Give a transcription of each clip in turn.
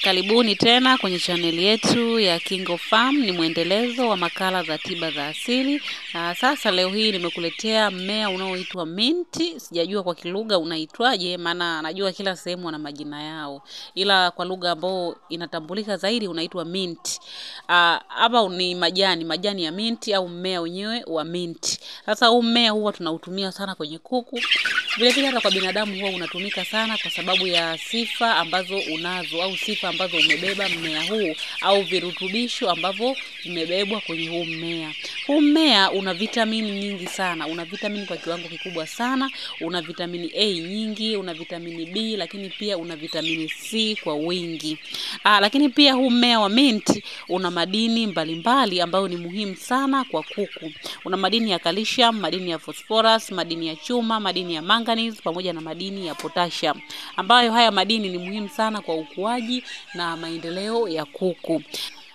Karibuni tena kwenye chaneli yetu ya KingoFarm. Ni mwendelezo wa makala za tiba za asili. Sasa leo hii nimekuletea mmea unaoitwa minti. Sijajua kwa kilugha unaitwaje, maana najua kila sehemu wana majina yao, ila kwa lugha ambayo inatambulika zaidi unaitwa minti. Hapa ni majani ya minti au mmea wenyewe wa minti. Sasa huu mmea huwa tunautumia sana kwenye kuku. Vile vile hata kwa binadamu huwa unatumika sana kwa sababu ya sifa ambazo unazo au sifa ambazo umebeba mmea huu au virutubisho ambavyo vimebebwa kwenye huu mmea. Huu mmea una vitamini nyingi sana, una vitamini kwa kiwango kikubwa sana, una vitamini A nyingi, una vitamini B, lakini pia una vitamini C kwa wingi. Lakini pia huu mmea wa mint una madini mbalimbali ambayo ni muhimu sana kwa kuku. Una madini ya calcium, madini ya phosphorus, madini ya chuma, madini ya manganese pamoja na madini ya potassium, ambayo haya madini ni muhimu sana kwa ukuaji na maendeleo ya kuku.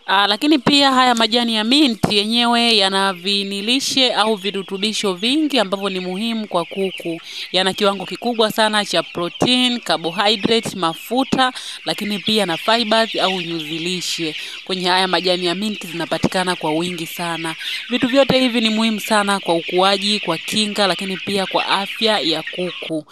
Lakini pia haya majani ya minti yenyewe yana vinilishe au virutubisho vingi ambavyo ni muhimu kwa kuku. Yana kiwango kikubwa sana cha protein, carbohydrate, mafuta, lakini pia na fibers au nyuzilishe. Kwenye haya majani ya minti zinapatikana kwa wingi sana. Vitu vyote hivi ni muhimu sana kwa ukuaji, kwa kinga, lakini pia kwa afya ya kuku.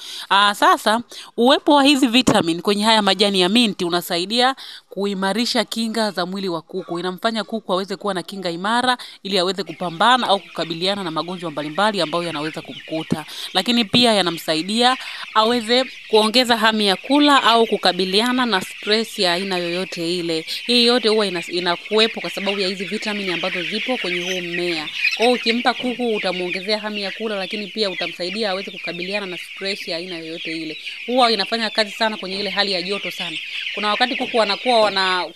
Sasa uwepo wa hizi vitamin kwenye haya majani ya minti unasaidia kuimarisha kinga za mwili wa kuku. Inamfanya kuku aweze kuwa na kinga imara ili aweze kupambana au kukabiliana na magonjwa mbalimbali ambayo yanaweza kumkuta. Lakini pia yanamsaidia aweze kuongeza hamu ya kula au kukabiliana na stress ya aina yoyote ile. Hii yote huwa inakuwepo kwa sababu ya hizi vitamini ambazo zipo kwenye huu mmea. Kwa hiyo ukimpa kuku utamuongezea hamu ya kula, lakini pia utamsaidia aweze kukabiliana na stress ya aina yoyote ile. Huwa inafanya kazi sana kwenye ile hali ya joto sana. Kuna wakati kuku wanakuwa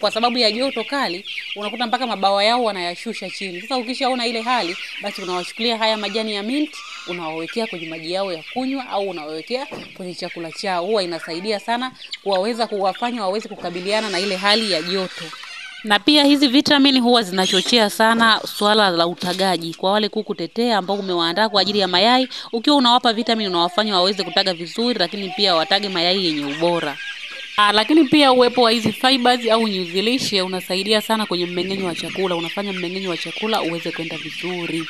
kwa sababu ya joto kali unakuta mpaka mabawa yao wanayashusha chini. Sasa ukishaona ile hali, basi unawachukulia haya majani ya mint, unawawekea kwenye maji yao ya kunywa au unawawekea kwenye chakula chao. Huwa inasaidia sana kuwaweza kuwafanya waweze kukabiliana na ile hali ya joto. Na pia hizi vitamini huwa zinachochea sana swala la utagaji. Kwa wale kuku tetea ambao umewaandaa kwa ajili ya mayai, ukiwa unawapa vitamini unawafanya waweze kutaga vizuri, lakini pia watage mayai yenye ubora. Lakini pia uwepo wa hizi fibers au nyuzilishe unasaidia sana kwenye mmeng'enyo wa chakula, unafanya mmeng'enyo wa chakula uweze kwenda vizuri.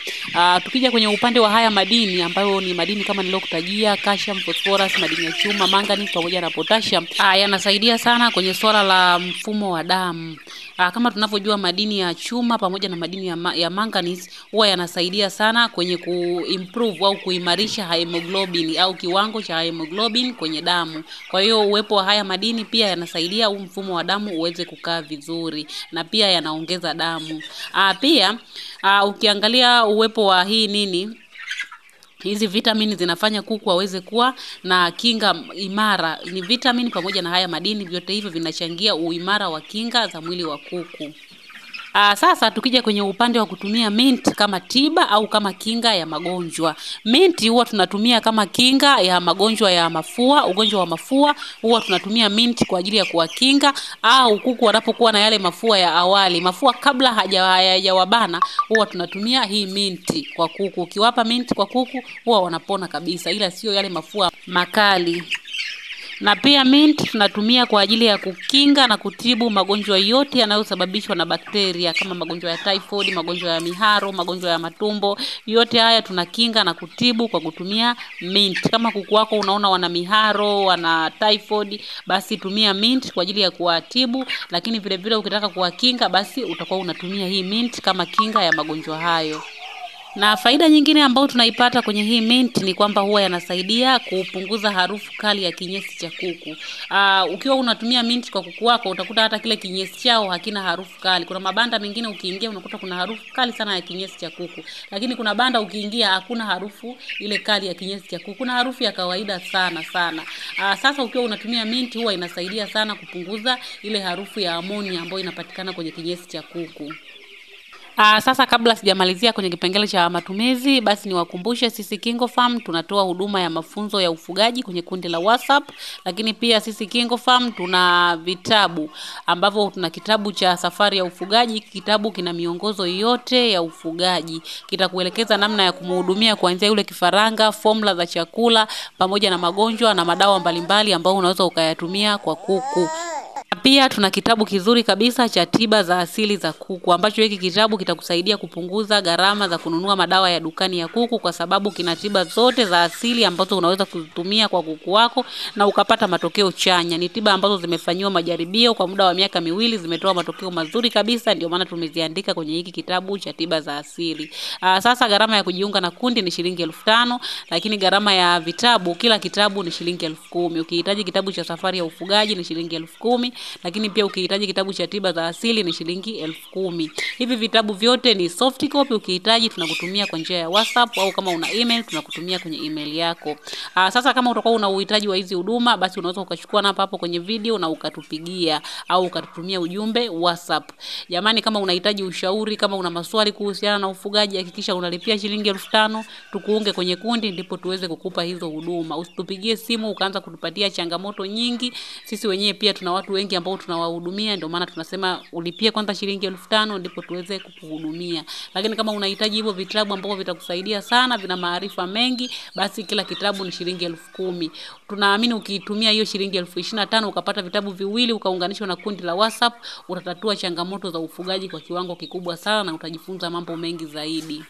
Tukija kwenye upande wa haya madini ambayo ni madini kama nilokutajia, calcium, phosphorus, madini ya chuma, manganese pamoja na potassium, yanasaidia sana kwenye swala la mfumo wa damu. Kama tunavyojua madini ya chuma pamoja na madini ya manganese huwa yanasaidia sana kwenye kuimprove au kuimarisha hemoglobin au kiwango cha hemoglobin kwenye damu. Kwa hiyo uwepo wa haya madini pia yanasaidia mfumo wa damu uweze kukaa vizuri na pia yanaongeza damu. Pia ukiangalia uwepo wa hizi vitamini zinafanya kuku waweze kuwa na kinga imara. Ni vitamini pamoja na haya madini, vyote hivyo vinachangia uimara wa kinga za mwili wa kuku. Sasa tukija kwenye upande wa kutumia mint kama tiba au kama kinga ya magonjwa. Mint huwa tunatumia kama kinga ya magonjwa ya mafua, ugonjwa wa mafua, huwa tunatumia mint kwa ajili ya kuwakinga au kuku wanapokuwa na yale mafua ya awali. Mafua kabla hajawabana huwa tunatumia hii mint kwa kuku. Ukiwapa mint kwa kuku huwa wanapona kabisa, ila sio yale mafua makali. Na pia mint tunatumia kwa ajili ya kukinga na kutibu magonjwa yote yanayosababishwa na bakteria kama magonjwa ya typhoid, magonjwa ya miharo, magonjwa ya matumbo. Yote haya tunakinga na kutibu kwa kutumia mint. Kama kuku wako unaona wana miharo, wana typhoid, basi tumia mint kwa ajili ya kuwatibu, lakini vile vile ukitaka kuwakinga basi utakuwa unatumia hii mint kama kinga ya magonjwa hayo. Na faida nyingine ambayo tunaipata kwenye hii mint ni kwamba huwa yanasaidia kupunguza harufu kali ya kinyesi cha kuku. Ukiwa unatumia mint kwa kuku wako utakuta hata kile kinyesi chao hakina harufu kali. Kuna mabanda mengine ukiingia unakuta kuna harufu kali sana ya kinyesi cha kuku. Lakini kuna banda ukiingia hakuna harufu ile kali ya kinyesi cha kuku. Kuna harufu ya kawaida sana. Sasa ukiwa unatumia mint huwa inasaidia sana kupunguza ile harufu ya ammonia ambayo inapatikana kwenye kinyesi cha kuku. Sasa kabla sijamalizia kwenye kipengele cha matumizi, basi niwakumbushe sisi KingoFarm tunatoa huduma ya mafunzo ya ufugaji kwenye kundi la WhatsApp, lakini pia sisi KingoFarm tuna vitabu ambavyo tuna kitabu cha safari ya ufugaji. Kitabu kina miongozo yote ya ufugaji, kitakuelekeza namna ya kumhudumia kuanzia yule kifaranga, formula za chakula pamoja na magonjwa na madawa mbalimbali ambao unaweza ukayatumia kwa kuku. Pia tuna kitabu kizuri kabisa cha tiba za asili za kuku, ambacho hiki kitabu kitakusaidia kupunguza gharama za kununua madawa ya dukani ya kuku, kwa sababu kina tiba zote za asili ambazo unaweza kuzitumia kwa kuku wako na ukapata matokeo chanya. Ni tiba ambazo zimefanywa majaribio kwa muda wa miaka 2, zimetoa matokeo mazuri kabisa, ndio maana tumeziandika kwenye hiki kitabu cha tiba za asili. Sasa gharama ya kujiunga na kundi ni shilingi 5,000, lakini gharama ya vitabu, kila kitabu ni shilingi 10,000. Ukihitaji kitabu cha safari ya ufugaji ni shilingi 10,000, lakini pia ukihitaji kitabu cha tiba za asili ni shilingi 10,000. Hivi vitabu vyote ni soft copy, ukihitaji tunakutumia kwa njia ya WhatsApp, au kama una email tunakutumia kwenye email yako. Sasa kama utakuwa una uhitaji wa hizi huduma, basi unaweza ukachukua namba hapo kwenye video na ukatupigia au ukatutumia ujumbe WhatsApp. Jamani, kama unahitaji ushauri, kama una maswali kuhusiana na ufugaji, hakikisha unalipia shilingi 5,000 tukuunge kwenye kundi, ndipo tuweze kukupa hizo huduma. Usitupigie simu ukaanza kutupatia changamoto nyingi. Sisi wenyewe pia tuna watu wengi ambao tunawahudumia, ndio maana tunasema ulipie kwanza shilingi 5,000 ndipo tuweze kukuhudumia. Lakini kama unahitaji hivyo vitabu ambavyo vitakusaidia sana, vina maarifa mengi, basi kila kitabu ni shilingi 10,000. Tunaamini ukitumia hiyo shilingi 25,000 ukapata vitabu viwili, ukaunganishwa na kundi la WhatsApp, utatatua changamoto za ufugaji kwa kiwango kikubwa sana na utajifunza mambo mengi zaidi.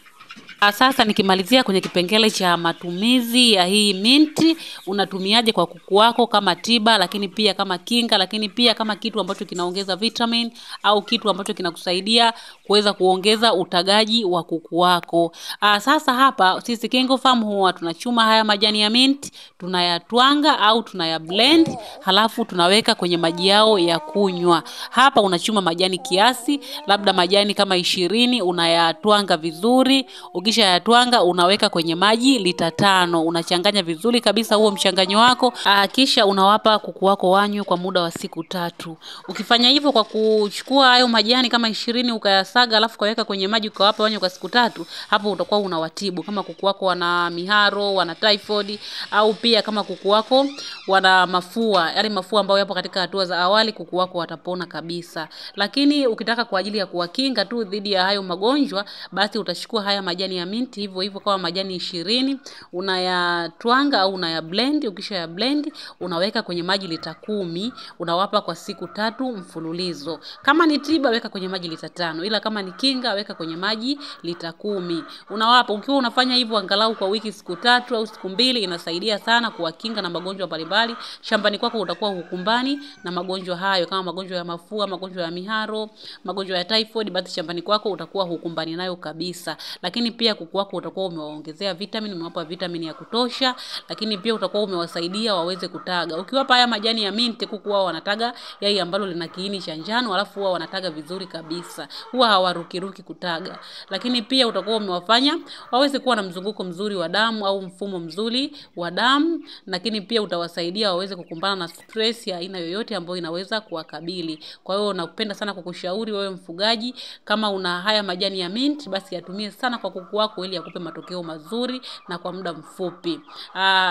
Sasa nikimalizia kwenye kipengele cha matumizi ya hii minti, unatumiaje kwa kuku wako kama tiba, lakini pia kama kinga, lakini pia kama kitu ambacho kinaongeza vitamin, au kitu ambacho kinakusaidia kuweza kuongeza utagaji wa kuku wako. Sasa hapa sisi KingoFarm huwa tunachuma haya majani ya minti, tunayatwanga au tunayablend, halafu tunaweka kwenye maji yao ya kunywa. Hapa unachuma majani kiasi, labda majani kama 20, unayatwanga vizuri. Ukisha yatwanga unaweka kwenye maji lita 5, unachanganya vizuri kabisa huo mchanganyo wako, kisha unawapa kuku wako wanywe kwa muda wa siku 3. Ukifanya hivyo kwa kuchukua hayo majani kama 20 ukayasaga alafu kaweka kwenye maji ukawapa wanywe kwa siku 3, hapo utakuwa unawatibu. Kama kuku wako wana miharo, wana typhoid, au pia kama kuku wako wana mafua, yale mafua ambayo yapo katika hatua za awali, kuku wako watapona kabisa. Lakini ukitaka kwa ajili ya kuwakinga tu dhidi ya hayo magonjwa, basi utachukua haya majani ya minti hivyo hivyo kama majani 20, unayatwanga au unayablend. Ukisha ya blend unaweka kwenye maji lita 10, unawapa kwa siku 3 mfululizo. Kama ni tiba weka kwenye maji lita 5, ila kama ni kinga weka kwenye maji lita 10. Unawapa ukiwa unafanya hivyo angalau kwa wiki siku 3 au siku 2, inasaidia sana kuwakinga na magonjwa mbalimbali. Shambani kwako utakuwa hukumbani na magonjwa hayo, kama magonjwa ya mafua, magonjwa ya miharo, magonjwa ya typhoid, basi shambani kwako utakuwa hukumbani nayo kabisa. Lakini pia kuku wako utakuwa umewaongezea vitamin, umewapa vitamin ya kutosha, lakini pia utakuwa umewasaidia waweze kutaga. Ukiwapa haya majani ya mint, kuku wao wanataga yai ambalo lina kiini cha njano, alafu wao wanataga vizuri kabisa. Huwa hawarukiruki kutaga. Lakini pia utakuwa umewafanya waweze kuwa na mzunguko mzuri wa damu au mfumo mzuri wa damu, lakini pia utawasaidia waweze kukumbana na stress ya aina yoyote ambayo inaweza kuwakabili. Kwa hiyo nakupenda sana kukushauri wewe mfugaji, kama una haya majani ya mint, basi yatumie sana kwa kuku wako ili yakupe matokeo mazuri na kwa muda mfupi.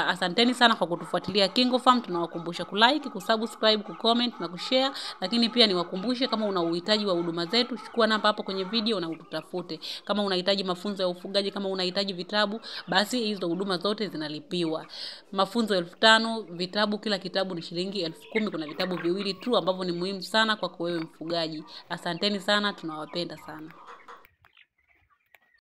Asanteni sana kwa kutufuatilia KingoFarm. Tunawakumbusha kulike, kusubscribe, kucomment na kushare, lakini pia niwakumbushe kama una uhitaji wa huduma zetu, chukua namba hapo kwenye video na ututafute. Kama unahitaji mafunzo ya ufugaji, kama unahitaji vitabu, basi hizo huduma zote zinalipiwa. Mafunzo 5,000, vitabu kila kitabu ni shilingi 10,000. Kuna vitabu viwili tu ambavyo ni muhimu sana kwa wewe mfugaji. Asanteni sana, tunawapenda sana.